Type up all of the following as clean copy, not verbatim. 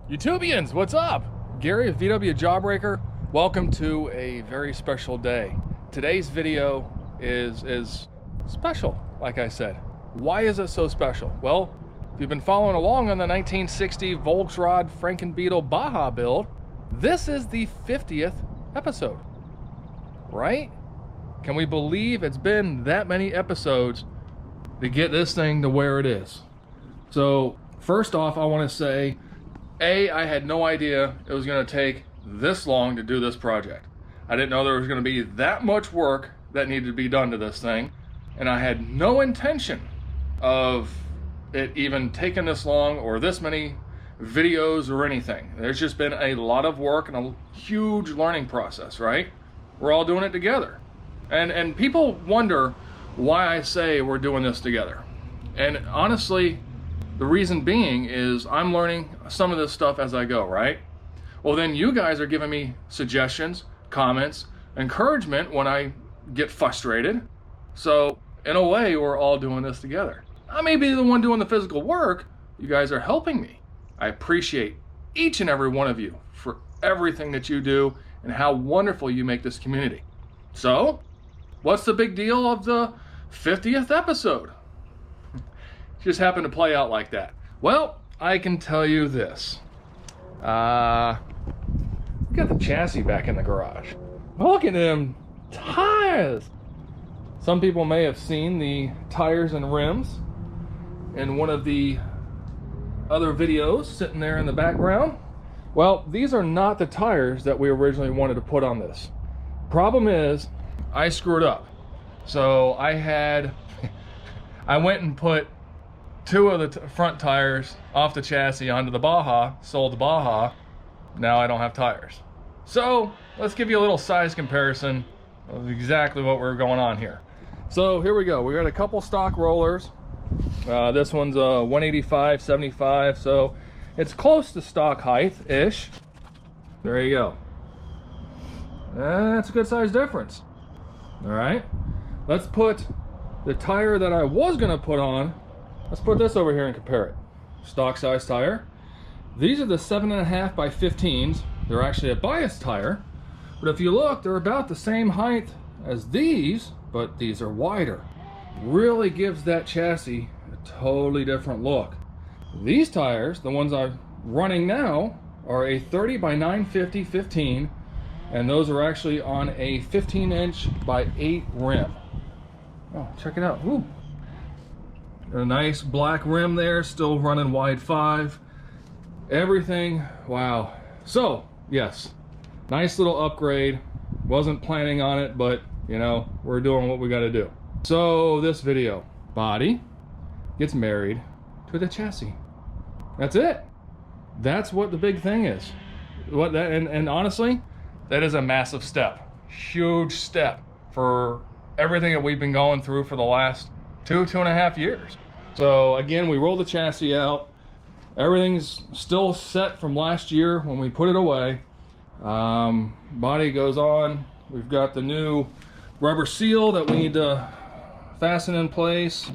YouTubians, what's up? Gary of VW Jawbreaker. Welcome to a very special day. Today's video is special, like I said. Why is it so special? Well, if you've been following along on the 1960 Volksrod Franken Beetle Baja build, this is the 50th episode, right? Can we believe it's been that many episodes to get this thing to where it is? So first off, I want to say, I had no idea it was going to take this long to do this project. I didn't know there was going to be that much work that needed to be done to this thing, and I had no intention of it even taking this long or this many videos or anything. There's just been a lot of work and a huge learning process, right? We're all doing it together. And people wonder why I say we're doing this together. And honestly, the reason being is I'm learning some of this stuff as I go, right? Well, then you guys are giving me suggestions, comments, encouragement when I get frustrated. So in a way, we're all doing this together. I may be the one doing the physical work. You guys are helping me. I appreciate each and every one of you for everything that you do and how wonderful you make this community. So, what's the big deal of the 50th episode? Just happened to play out like that. Well, I can tell you this. We got the chassis back in the garage. Look at them tires. Some people may have seen the tires and rims in one of the other videos sitting there in the background. Well, these are not the tires that we originally wanted to put on this. Problem is, I screwed up. So I went and put two of the front tires off the chassis onto the Baja, sold the Baja. Now I don't have tires. So let's give you a little size comparison of exactly what we're going on here. So here we go. We got a couple stock rollers. This one's a 185/75, so it's close to stock height-ish. There you go. That's a good size difference. All right, let's put the tire that I was gonna put on. Let's put this over here and compare it. Stock size tire. These are the 7.5 by 15s. They're actually a bias tire, but if you look, they're about the same height as these, but these are wider. Really gives that chassis a totally different look. These tires, the ones I'm running now, are a 30 by 950 15, and those are actually on a 15-inch by 8 rim. Oh, check it out. Woo. A nice black rim there, still running wide 5. Everything, wow. So, yes, nice little upgrade. Wasn't planning on it, but, you know, we're doing what we got to do. So, this video, body gets married to the chassis. That's it. That's what the big thing is. And honestly, that is a massive step. Huge step for everything that we've been going through for the last 2.5 years. So again, we rolled the chassis out. Everything's still set from last year when we put it away. Body goes on. We've got the new rubber seal that we need to fasten in place,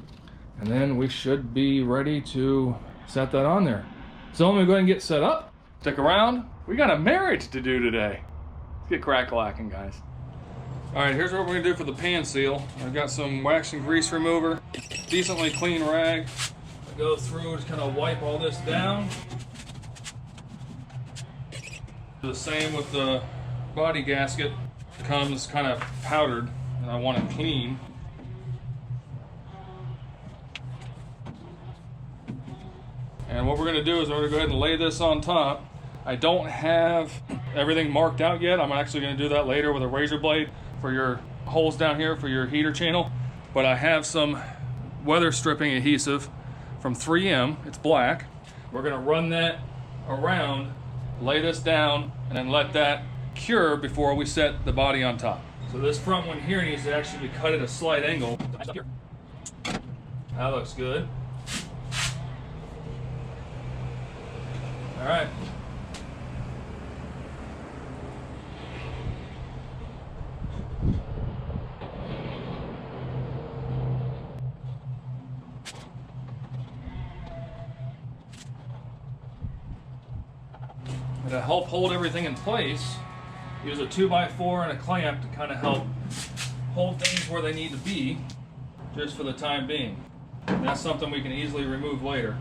and then we should be ready to set that on there. So I'm gonna go ahead and get set up. Stick around. We got a marriage to do today. Let's get crack-a-lacking, guys. All right, here's what we're gonna do for the pan seal. I've got some wax and grease remover, decently clean rag. I go through, just kind of wipe all this down. Do the same with the body gasket. It comes kind of powdered, and I want it clean. And what we're gonna do is we're gonna go ahead and lay this on top. I don't have everything marked out yet. I'm actually gonna do that later with a razor blade for your holes down here for your heater channel. But I have some weather stripping adhesive from 3M. It's black. We're gonna run that around, lay this down, and then let that cure before we set the body on top. So this front one here needs to actually be cut at a slight angle. That looks good. All right. And to help hold everything in place, use a 2x4 and a clamp to kind of help hold things where they need to be, just for the time being. And that's something we can easily remove later.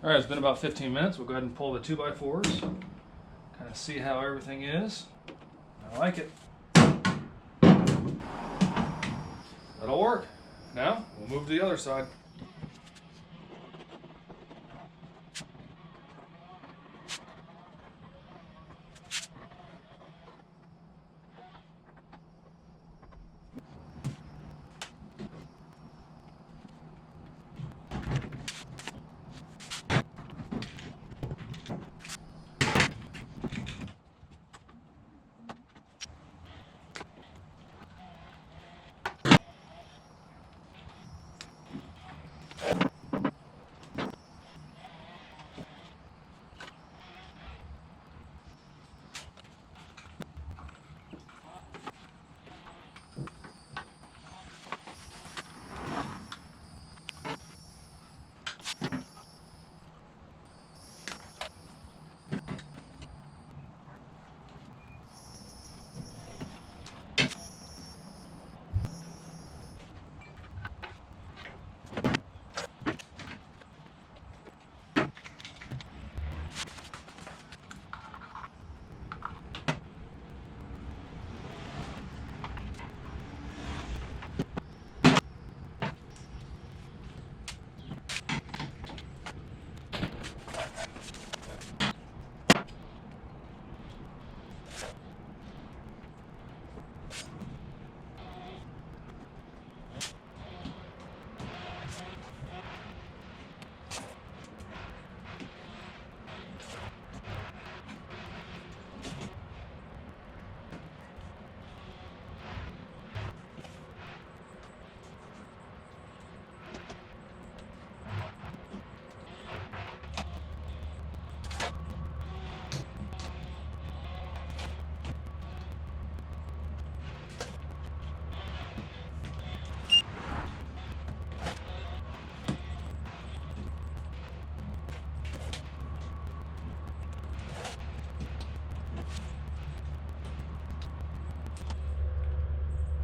All right, it's been about 15 minutes. We'll go ahead and pull the 2x4s. Kind of see how everything is. I like it. That'll work. Now, we'll move to the other side.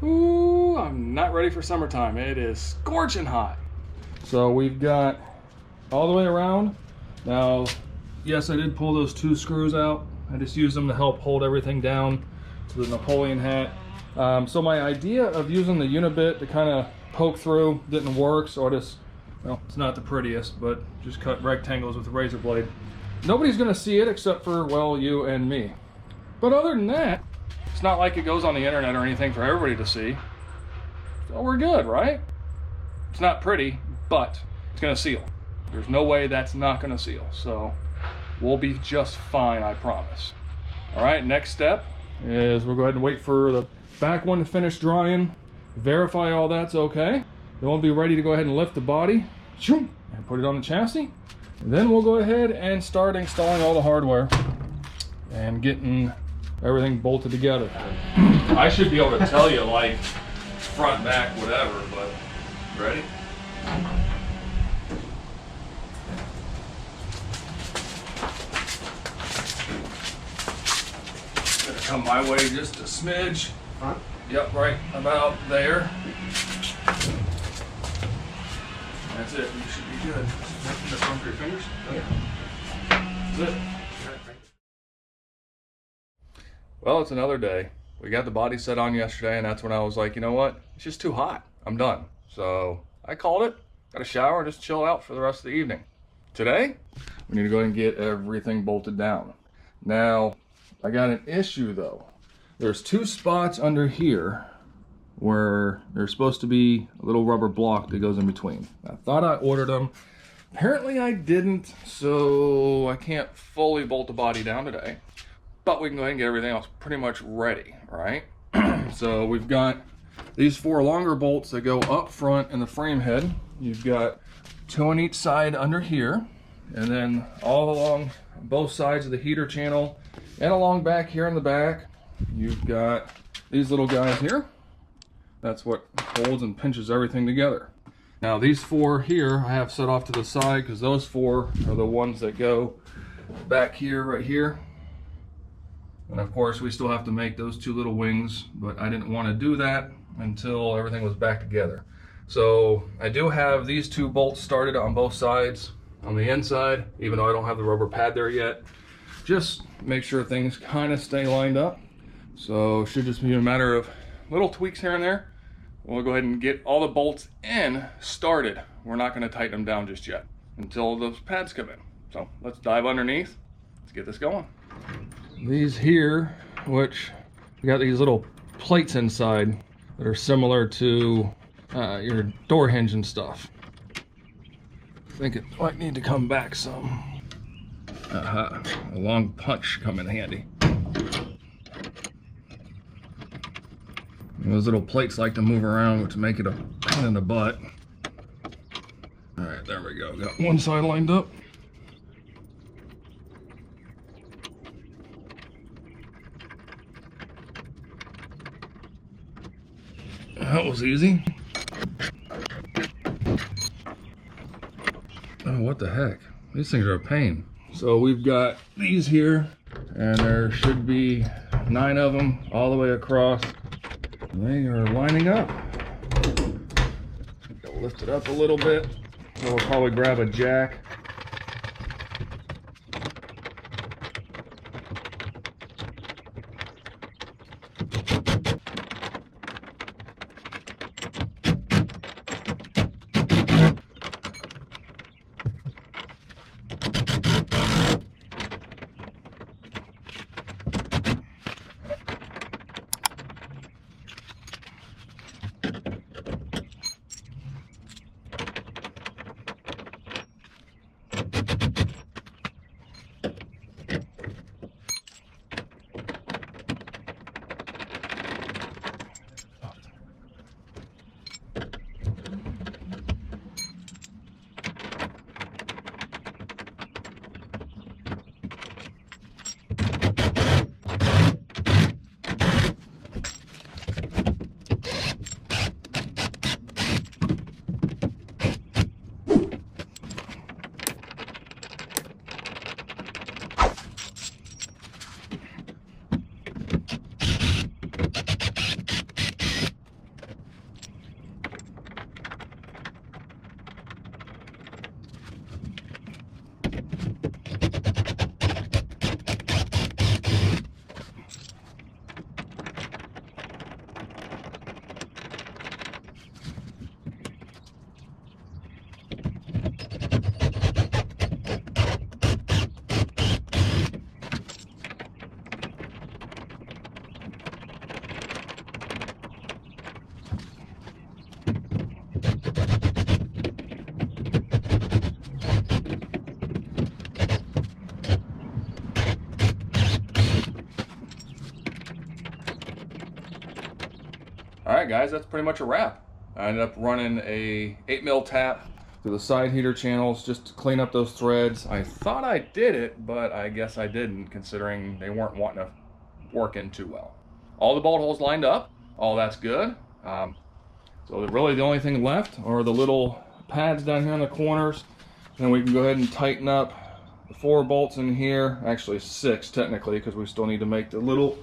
Ooh, I'm not ready for summertime. It is scorching hot. So we've got all the way around. Now, yes, I did pull those 2 screws out. I just used them to help hold everything down to the Napoleon hat. So my idea of using the unibit to kind of poke through didn't work, so I just, well, it's not the prettiest, but just cut rectangles with a razor blade. Nobody's gonna see it except for, well, you and me. But other than that, it's not like it goes on the internet or anything for everybody to see. So we're good, right? It's not pretty, but it's gonna seal. There's no way that's not gonna seal. So we'll be just fine, I promise. All right, next step is we'll go ahead and wait for the back one to finish drying, verify all that's okay. Then we'll be ready to go ahead and lift the body and put it on the chassis. And then we'll go ahead and start installing all the hardware and getting everything bolted together. I should be able to tell you like front, back, whatever, but ready? Gonna come my way just a smidge. Front? Yep, right about there. That's it. You should be good. Just run through your fingers. Yeah. That's it. Well, it's another day. We got the body set on yesterday, and that's when I was like, you know what? It's just too hot. I'm done. So I called it, got a shower, just chill out for the rest of the evening. Today, we need to go ahead and get everything bolted down. Now, I got an issue though. There's two spots under here where there's supposed to be a little rubber block that goes in between. I thought I ordered them. Apparently I didn't, so I can't fully bolt the body down today. But we can go ahead and get everything else pretty much ready, right? So we've got these 4 longer bolts that go up front in the frame head. You've got 2 on each side under here, and then all along both sides of the heater channel and along back here in the back, you've got these little guys here. That's what holds and pinches everything together. Now these 4 here I have set off to the side because those 4 are the ones that go back here, right here. And of course we still have to make those 2 little wings, but I didn't want to do that until everything was back together. So I do have these 2 bolts started on both sides on the inside, even though I don't have the rubber pad there yet. Just make sure things kind of stay lined up. So it should just be a matter of little tweaks here and there. We'll go ahead and get all the bolts in started. We're not going to tighten them down just yet until those pads come in. So let's dive underneath. Let's get this going. These here, which we got these little plates inside that are similar to your door hinge and stuff. I think it might need to come back some. A long punch come in handy. Those little plates like to move around, which make it a pain in the butt. All right, there we go. Got one side lined up. That was easy. Oh, what the heck? These things are a pain. So we've got these here, and there should be 9 of them all the way across. They are lining up. I'll lift it up a little bit. So we'll probably grab a jack. Alright guys, that's pretty much a wrap. I ended up running a 8mm tap through the side heater channels just to clean up those threads. I thought I did it, but I guess I didn't, considering they weren't wanting to work in too well. All the bolt holes lined up, all that's good. So really the only thing left are the little pads down here in the corners. And we can go ahead and tighten up the 4 bolts in here, actually 6 technically, because we still need to make the little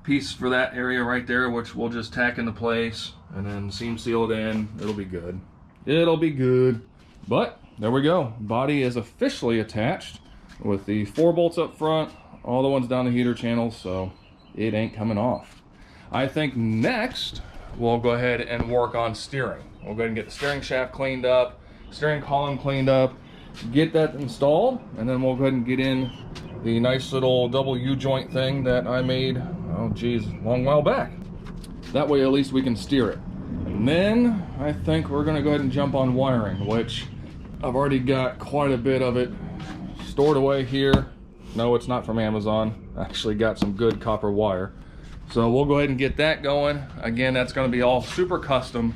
piece for that area right there, which we'll just tack into place and then seam seal it in. It'll be good. It'll be good. But there we go. Body is officially attached with the 4 bolts up front, all the ones down the heater channels, so it ain't coming off. I think next we'll go ahead and work on steering. We'll go ahead and get the steering shaft cleaned up, steering column cleaned up, get that installed, and then we'll go ahead and get in the nice little double U-joint thing that I made, oh geez, a long while back. That way at least we can steer it. And then I think we're gonna go ahead and jump on wiring, which I've already got quite a bit of it stored away here. No, it's not from Amazon. I actually got some good copper wire. So we'll go ahead and get that going. Again, that's gonna be all super custom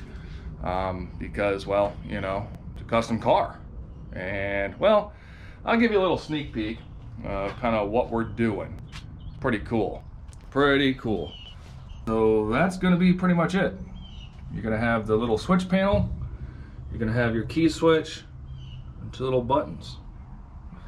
because, well, you know, it's a custom car. And, well, I'll give you a little sneak peek of kind of what we're doing. Pretty cool. Pretty cool. So that's gonna be pretty much it. You're gonna have the little switch panel. You're gonna have your key switch and 2 little buttons.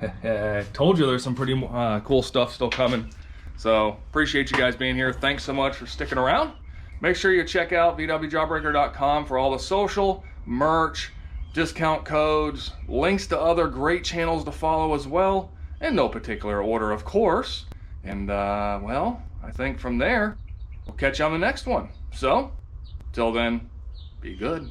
I told you there's some pretty cool stuff still coming. So appreciate you guys being here. Thanks so much for sticking around. Make sure you check out vwjawbreaker.com for all the social, merch, discount codes, links to other great channels to follow as well, in no particular order, of course. And well, I think from there, we'll catch you on the next one. So, till then, be good.